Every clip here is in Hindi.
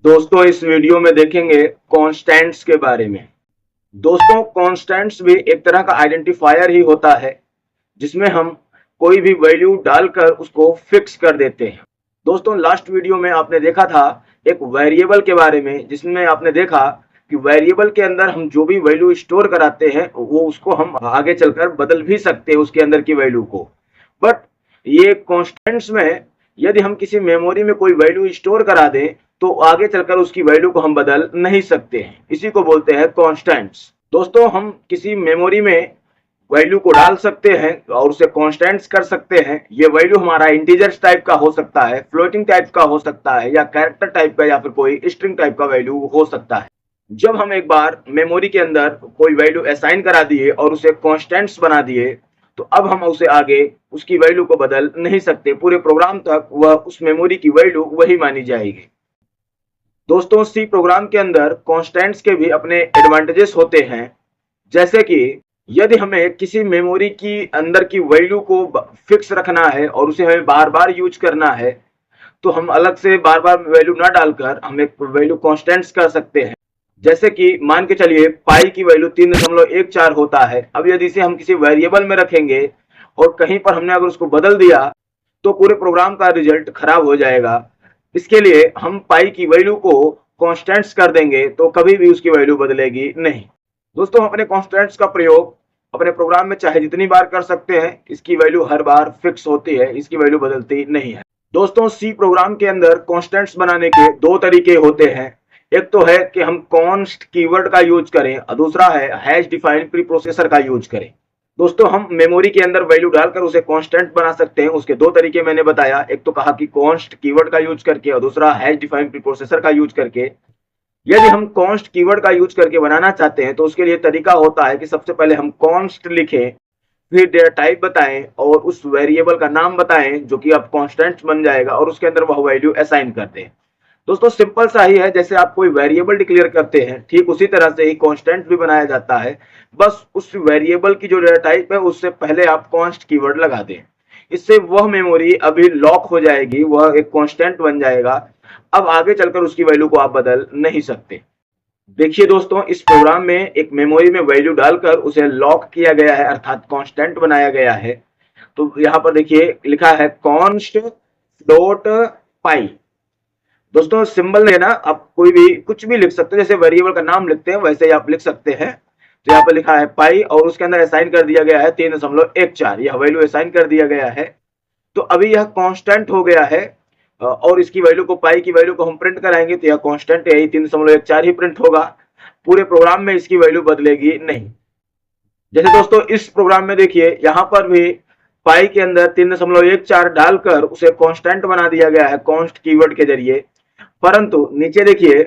दोस्तों इस वीडियो में देखेंगे कॉन्स्टेंट्स के बारे में। दोस्तों कॉन्स्टेंट्स भी एक तरह का आइडेंटिफायर ही होता है जिसमें हम कोई भी वैल्यू डालकर उसको फिक्स कर देते हैं। दोस्तों लास्ट वीडियो में आपने देखा था एक वेरिएबल के बारे में, जिसमें आपने देखा कि वेरिएबल के अंदर हम जो भी वैल्यू स्टोर कराते हैं वो उसको हम आगे चलकर बदल भी सकते हैं उसके अंदर की वैल्यू को। बट ये कॉन्स्टेंट्स में यदि हम किसी मेमोरी में कोई वैल्यू स्टोर करा दें तो आगे चलकर उसकी वैल्यू को हम बदल नहीं सकते हैं। इसी को बोलते हैं कॉन्स्टेंट्स। दोस्तों हम किसी मेमोरी में वैल्यू को डाल सकते हैं और उसे कॉन्स्टेंट्स कर सकते हैं। ये वैल्यू हमारा इंटीजर्स टाइप का हो सकता है, फ्लोटिंग टाइप का हो सकता है, या कैरेक्टर टाइप का, या फिर कोई स्ट्रिंग टाइप का वैल्यू हो सकता है। जब हम एक बार मेमोरी के अंदर कोई वैल्यू असाइन करा दिए और उसे कॉन्स्टेंट्स बना दिए तो अब हम उसे आगे उसकी वैल्यू को बदल नहीं सकते। पूरे प्रोग्राम तक वह उस मेमोरी की वैल्यू वही मानी जाएगी। दोस्तों सी प्रोग्राम के अंदर कॉन्स्टेंट्स के भी अपने एडवांटेजेस होते हैं। जैसे कि यदि हमें किसी मेमोरी की अंदर की वैल्यू को फिक्स रखना है और उसे हमें बार बार यूज करना है तो हम अलग से बार बार वैल्यू ना डालकर हम एक वैल्यू कॉन्स्टेंट्स कर सकते हैं। जैसे कि मान के चलिए पाई की वैल्यू 3.14 होता है। अब यदि इसे हम किसी वेरिएबल में रखेंगे और कहीं पर हमने अगर उसको बदल दिया तो पूरे प्रोग्राम का रिजल्ट खराब हो जाएगा। इसके लिए हम पाई की वैल्यू को कॉन्स्टेंट्स कर देंगे तो कभी भी उसकी वैल्यू बदलेगी नहीं। दोस्तों हम अपने कॉन्स्टेंट्स का प्रयोग अपने प्रोग्राम में चाहे जितनी बार कर सकते हैं, इसकी वैल्यू हर बार फिक्स होती है, इसकी वैल्यू बदलती नहीं है। दोस्तों सी प्रोग्राम के अंदर कॉन्स्टेंट्स बनाने के दो तरीके होते हैं। एक तो है कि हम कॉन्स्ट कीवर्ड का यूज करें और दूसरा है हैश डिफाइंड प्री प्रोसेसर का यूज करें। दोस्तों हम मेमोरी के अंदर वैल्यू डालकर उसे कांस्टेंट बना सकते हैं। उसके दो तरीके मैंने बताया, एक तो कहा कि कॉन्स्ट कीवर्ड का यूज करके और दूसरा हैश डिफाइंड प्री प्रोसेसर का यूज करके। यदि हम कॉन्स्ट कीवर्ड का यूज करके बनाना चाहते हैं तो उसके लिए तरीका होता है कि सबसे पहले हम कॉन्स्ट लिखें, फिर डेटा टाइप बताएं और उस वेरिएबल का नाम बताएं जो कि अब कांस्टेंट बन जाएगा और उसके अंदर वह वैल्यू असाइन कर दें। दोस्तों सिंपल सा ही है, जैसे आप कोई वेरिएबल डिक्लेयर करते हैं ठीक उसी तरह से ही कांस्टेंट भी बनाया जाता है। बस उस वेरिएबल की जो डेटा टाइप है उससे पहले आप कॉन्स्ट कीवर्ड लगा दें। इससे वह मेमोरी अभी लॉक हो जाएगी, वह एक कांस्टेंट बन जाएगा। अब आगे चलकर उसकी वैल्यू को आप बदल नहीं सकते। देखिए दोस्तों इस प्रोग्राम में एक मेमोरी में वैल्यू डालकर उसे लॉक किया गया है अर्थात कांस्टेंट बनाया गया है। तो यहाँ पर देखिए लिखा है कॉन्स्ट फ्लोट पाई। दोस्तों सिंबल है ना, आप कोई भी कुछ भी लिख सकते हो, जैसे वेरिएबल का नाम लिखते हैं वैसे ही आप लिख सकते हैं। तो यहाँ पर लिखा है पाई और उसके अंदर असाइन कर दिया गया है 3.14, यह वैल्यू असाइन कर दिया गया है। तो अभी यह कांस्टेंट हो गया है और इसकी वैल्यू को पाई की वैल्यू को हम प्रिंट कराएंगे तो यह कांस्टेंट यही 3.14 ही प्रिंट होगा। पूरे प्रोग्राम में इसकी वैल्यू बदलेगी नहीं। जैसे दोस्तों इस प्रोग्राम में देखिए यहाँ पर भी पाई के अंदर 3.14 डालकर उसे कांस्टेंट बना दिया गया है कॉन्स्ट कीवर्ड के जरिए। परंतु नीचे देखिए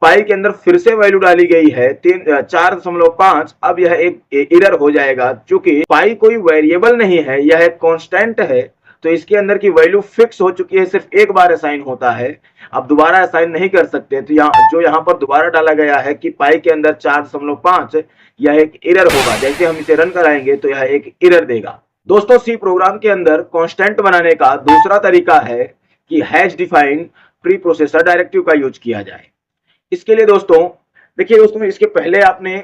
पाई के अंदर फिर से वैल्यू डाली गई है 4.5। अब यह एक एरर हो जाएगा क्योंकि पाई कोई वेरिएबल नहीं है, यह एक कांस्टेंट है। तो इसके अंदर की वैल्यू फिक्स हो चुकी है, सिर्फ एक बार असाइन होता है, अब दोबारा असाइन नहीं कर सकते। तो यहाँ पर दोबारा डाला गया है कि पाई के अंदर 4.5, यह एक एरर होगा। जैसे हम इसे रन कराएंगे तो यह एक एरर देगा। दोस्तों सी प्रोग्राम के अंदर कांस्टेंट बनाने का दूसरा तरीका है कि hash defined pre processor directive का यूज किया जाए। इसके लिए दोस्तों देखिए दोस्तों इसके पहले आपने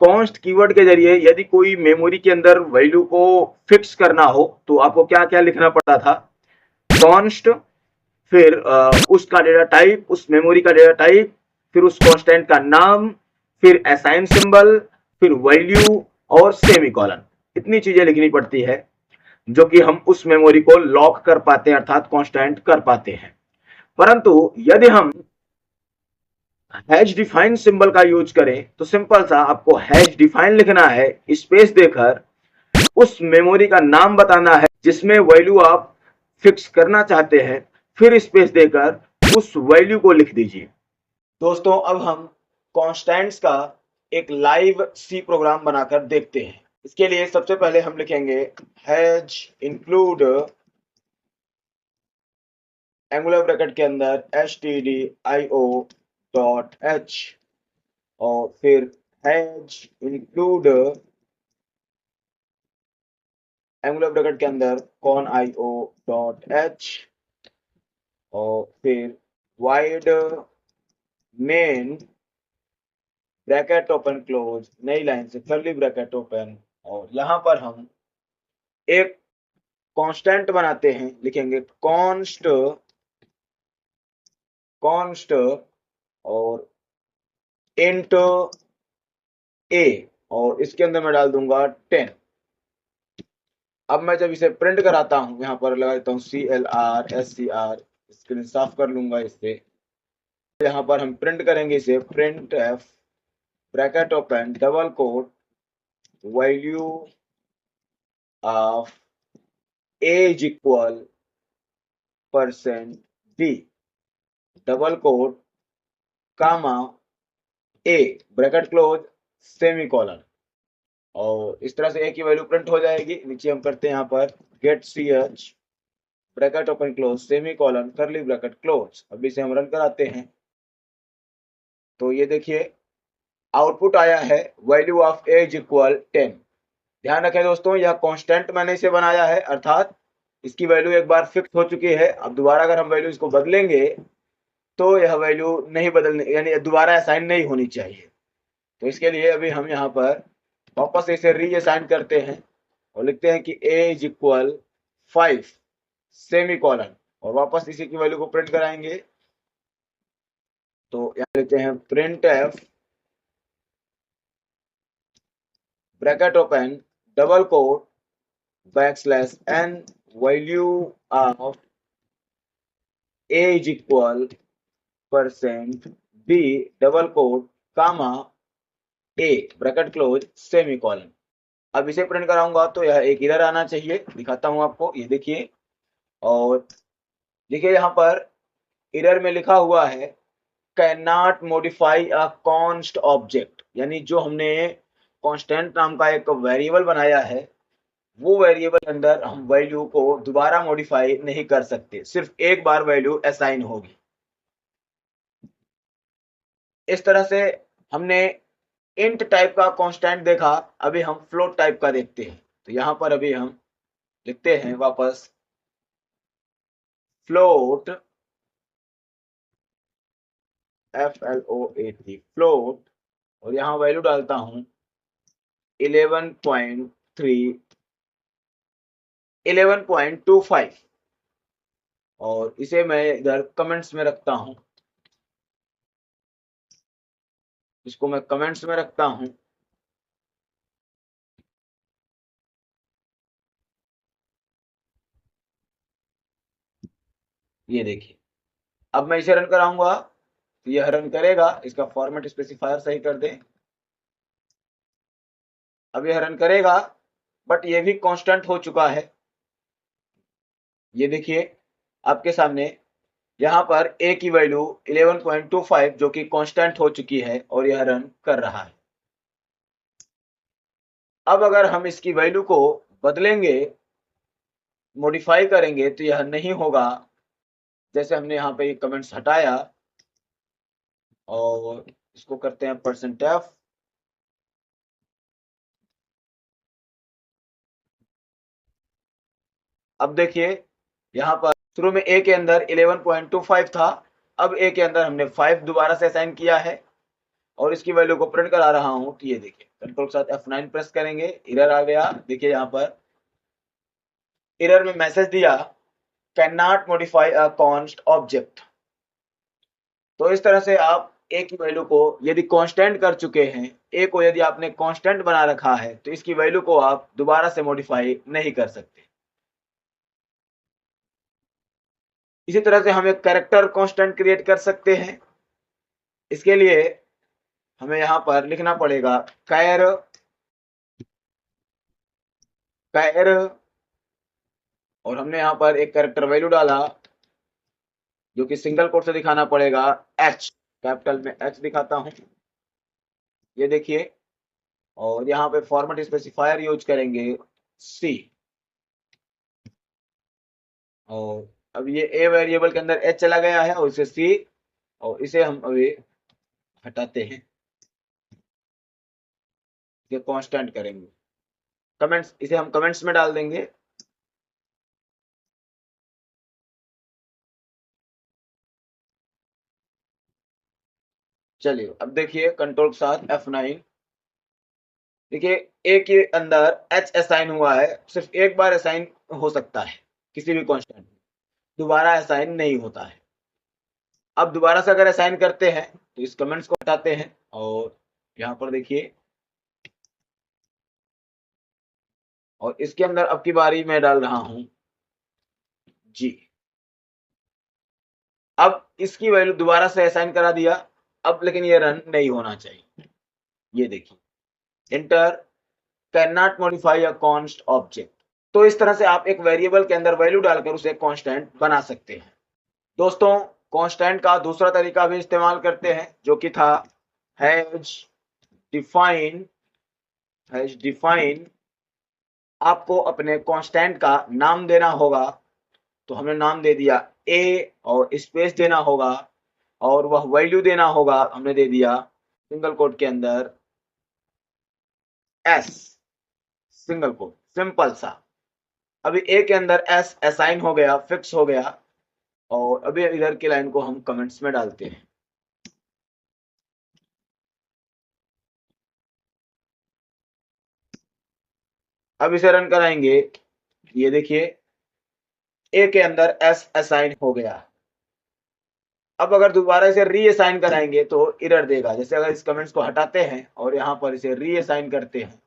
कॉन्स्ट कीवर्ड के जरिए यदि कोई मेमोरी के अंदर वैल्यू को फिक्स करना हो तो आपको क्या क्या लिखना पड़ता था। कॉन्स्ट, फिर उसका डेटा टाइप, उस मेमोरी का डेटा टाइप, फिर उस कांस्टेंट का नाम, फिर असाइन सिंबल, फिर वैल्यू और सेमीकोलन। इतनी चीजें लिखनी पड़ती है जो कि हम उस मेमोरी को लॉक कर पाते हैं अर्थात कांस्टेंट कर पाते हैं। परंतु यदि हम हैश डिफाइन सिंबल का यूज करें तो सिंपल सा आपको हैश डिफाइन लिखना है, स्पेस देकर उस मेमोरी का नाम बताना है जिसमें वैल्यू आप फिक्स करना चाहते हैं, फिर स्पेस देकर उस वैल्यू को लिख दीजिए। दोस्तों अब हम कॉन्स्टेंट्स का एक लाइव सी प्रोग्राम बनाकर देखते हैं। इसके लिए सबसे पहले हम लिखेंगे हैश इंक्लूड एंगुलर ब्रैकेट के अंदर stdio.h और फिर हैश इंक्लूड एंगुलर ब्रैकेट के अंदर conio.h और फिर wide main bracket open close, नई लाइन से कर्ली ब्रैकेट ओपन, और यहां पर हम एक कांस्टेंट बनाते हैं, लिखेंगे कॉन्स्ट और इंट ए, और इसके अंदर मैं डाल दूंगा 10। अब मैं जब इसे प्रिंट कराता हूं, यहाँ पर लगा देता हूँ CLR SCR, स्क्रीन साफ कर लूंगा इससे। यहाँ पर हम प्रिंट करेंगे इसे, print F bracket open double quote value of as equal %d double quote comma a bracket close semicolon, और इस तरह से ए की वैल्यू प्रिंट हो जाएगी। नीचे हम करते हैं यहाँ पर get ch bracket open close semicolon curly bracket close. अब इसे हम रन कराते हैं, तो ये देखिए आउटपुट आया है वैल्यू ऑफ एज इक्वल 10। ध्यान रखें दोस्तों, यह कांस्टेंट मैंने इसे बनाया है, अर्थात इसकी वैल्यू एक बार फिक्स हो चुकी है। अब दोबारा अगर हम वैल्यू इसको बदलेंगे तो यह वैल्यू नहीं बदलने, यानी दोबारा असाइन नहीं होनी चाहिए। तो इसके लिए अभी हम यहाँ पर वापस इसे रीअसाइन करते हैं और लिखते हैं कि एज इक्वल 5 सेमी कॉलन, और वापस इसी की वैल्यू को प्रिंट कराएंगे। तो यहाँ लेते हैं print F bracket open double quote \n value of as equal %d double quote comma a bracket close semicolon. अब इसे प्रिंट कराऊंगा तो यह एक एरर आना चाहिए, दिखाता हूं आपको, ये देखिए। और देखिए यहाँ पर एरर में लिखा हुआ है can not modify a const object, यानी जो हमने कांस्टेंट नाम का एक वेरिएबल बनाया है, वो वेरिएबल के अंदर हम वैल्यू को दोबारा मॉडिफाई नहीं कर सकते, सिर्फ एक बार वैल्यू असाइन होगी। इस तरह से हमने इंट टाइप का कांस्टेंट देखा, अभी हम फ्लोट टाइप का देखते हैं। तो यहां पर अभी हम लिखते हैं वापस फ्लोट FLOAT फ्लोट, और यहां वैल्यू डालता हूं 11.25, और इसे मैं इधर कमेंट्स में रखता हूं, इसको मैं कमेंट्स में रखता हूं। ये देखिए, अब मैं इसे रन कराऊंगा तो यह रन करेगा। इसका फॉर्मेट स्पेसिफायर सही कर दें। अब यह रन करेगा, बट ये भी कांस्टेंट हो चुका है। ये देखिए आपके सामने यहाँ पर a की वैल्यू 11.25 जो कि कांस्टेंट हो चुकी है, और यह रन कर रहा है। अब अगर हम इसकी वैल्यू को बदलेंगे, मॉडिफाई करेंगे, तो यह नहीं होगा। जैसे हमने यहाँ पे कमेंट्स हटाया और इसको करते हैं %f, अब देखिए यहाँ पर शुरू में a के अंदर 11.25 था, अब a के अंदर हमने 5 दोबारा से असाइन किया है, और इसकी वैल्यू को प्रिंट करा रहा हूं। तो ये देखिए कंट्रोल के साथ F9 प्रेस करेंगे, एरर आ गया। देखिए यहाँ पर एरर में मैसेज दिया can not modify a const object. तो इस तरह से आप ए की वैल्यू को यदि कांस्टेंट कर चुके हैं, ए को यदि आपने कांस्टेंट बना रखा है, तो इसकी वैल्यू को आप दोबारा से मॉडिफाई नहीं कर सकते। इसी तरह से हम एक कैरेक्टर कांस्टेंट क्रिएट कर सकते हैं। इसके लिए हमें यहाँ पर लिखना पड़ेगा कैर कैर, और हमने यहाँ पर एक कैरेक्टर वैल्यू डाला जो कि सिंगल कोट से दिखाना पड़ेगा, H कैपिटल में H दिखाता हूं, ये देखिए। और यहाँ पे फॉर्मेट स्पेसिफायर यूज करेंगे C, और अब ये a वेरिएबल के अंदर H चला गया है और इसे C, और इसे हम अभी हटाते हैं, ये कांस्टेंट करेंगे। कमेंट्स, इसे हम कमेंट्स में डाल देंगे। चलिए अब देखिए कंट्रोल के साथ F9। देखिए ए के अंदर एच असाइन हुआ है, सिर्फ एक बार असाइन हो सकता है किसी भी कांस्टेंट में, दोबारा असाइन नहीं होता है। अब दोबारा से अगर असाइन करते हैं तो इस कमेंट्स को हटाते हैं और यहाँ पर देखिए, और इसके अंदर अब की बारी मैं डाल रहा हूं जी। अब इसकी वैल्यू दोबारा से असाइन करा दिया, अब लेकिन ये रन नहीं होना चाहिए। ये देखिए inter can not modify a const object. तो इस तरह से आप एक वेरिएबल के अंदर वैल्यू डालकर उसे कांस्टेंट बना सकते हैं। दोस्तों कांस्टेंट का दूसरा तरीका भी इस्तेमाल करते हैं जो कि था हैज डिफाइन। हैज डिफाइन आपको अपने कांस्टेंट का नाम देना होगा, तो हमने नाम दे दिया ए और स्पेस देना होगा और वह वैल्यू देना होगा, हमने दे दिया सिंगल कोट के अंदर एस, सिंगल कोट, सिंपल सा। अभी ए के अंदर एस असाइन हो गया, फिक्स हो गया, और अभी इधर की लाइन को हम कमेंट्स में डालते हैं। अब इसे रन कराएंगे, ये देखिए ए के अंदर एस असाइन हो गया। अब अगर दोबारा इसे रीअसाइन कराएंगे तो एरर देगा। जैसे अगर इस कमेंट्स को हटाते हैं और यहाँ पर इसे रीअसाइन करते हैं,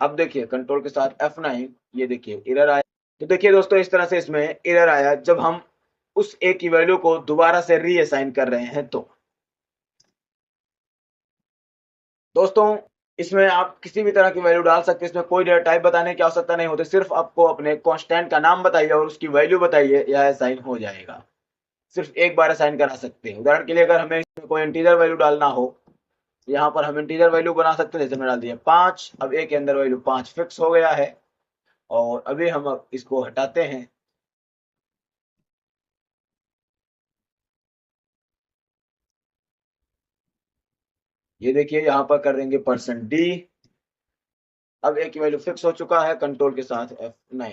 अब देखिए कंट्रोल के साथ F9, ये देखिए एरर आया। तो देखिए दोस्तों इस तरह से इसमें एरर आया जब हम उस ए की वैल्यू को दोबारा से रीअसाइन कर रहे हैं। तो दोस्तों इसमें आप किसी भी तरह की वैल्यू डाल सकते हैं, इसमें कोई डेटा टाइप बताने की आवश्यकता नहीं होती, सिर्फ आपको अपने कांस्टेंट का नाम बताइए और उसकी वैल्यू बताइए, यह असाइन हो जाएगा। सिर्फ एक बार असाइन करा सकते हैं। उदाहरण के लिए अगर हमें इसमें कोई इंटीजर वैल्यू डालना हो, यहाँ पर हम इंटीजर वैल्यू बना सकते हैं। जैसे मैं डाल दिया 5, अब ए के अंदर वैल्यू 5 फिक्स हो गया है, और अभी हम इसको हटाते हैं। ये देखिए यहाँ पर कर देंगे %d। अब ए की वैल्यू फिक्स हो चुका है, कंट्रोल के साथ F9।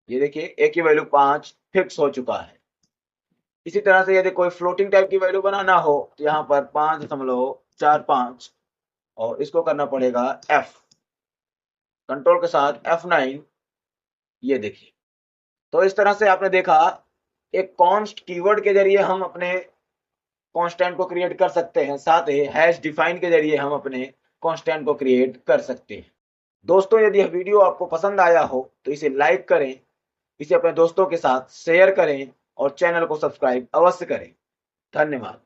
ये देखिए ए की वैल्यू 5 फिक्स हो चुका है। इसी तरह से यदि कोई फ्लोटिंग टाइप की वैल्यू बनाना हो तो यहाँ पर 5.45 और इसको करना पड़ेगा F, कंट्रोल के साथ F9। ये देखिए, तो इस तरह से आपने देखा एक कॉन्स्ट कीवर्ड के जरिए हम अपने कांस्टेंट को क्रिएट कर सकते हैं, साथ ही हैश डिफाइन के जरिए हम अपने कांस्टेंट को क्रिएट कर सकते हैं। दोस्तों यदि यह वीडियो आपको पसंद आया हो तो इसे लाइक करें, इसे अपने दोस्तों के साथ शेयर करें और चैनल को सब्सक्राइब अवश्य करें। धन्यवाद।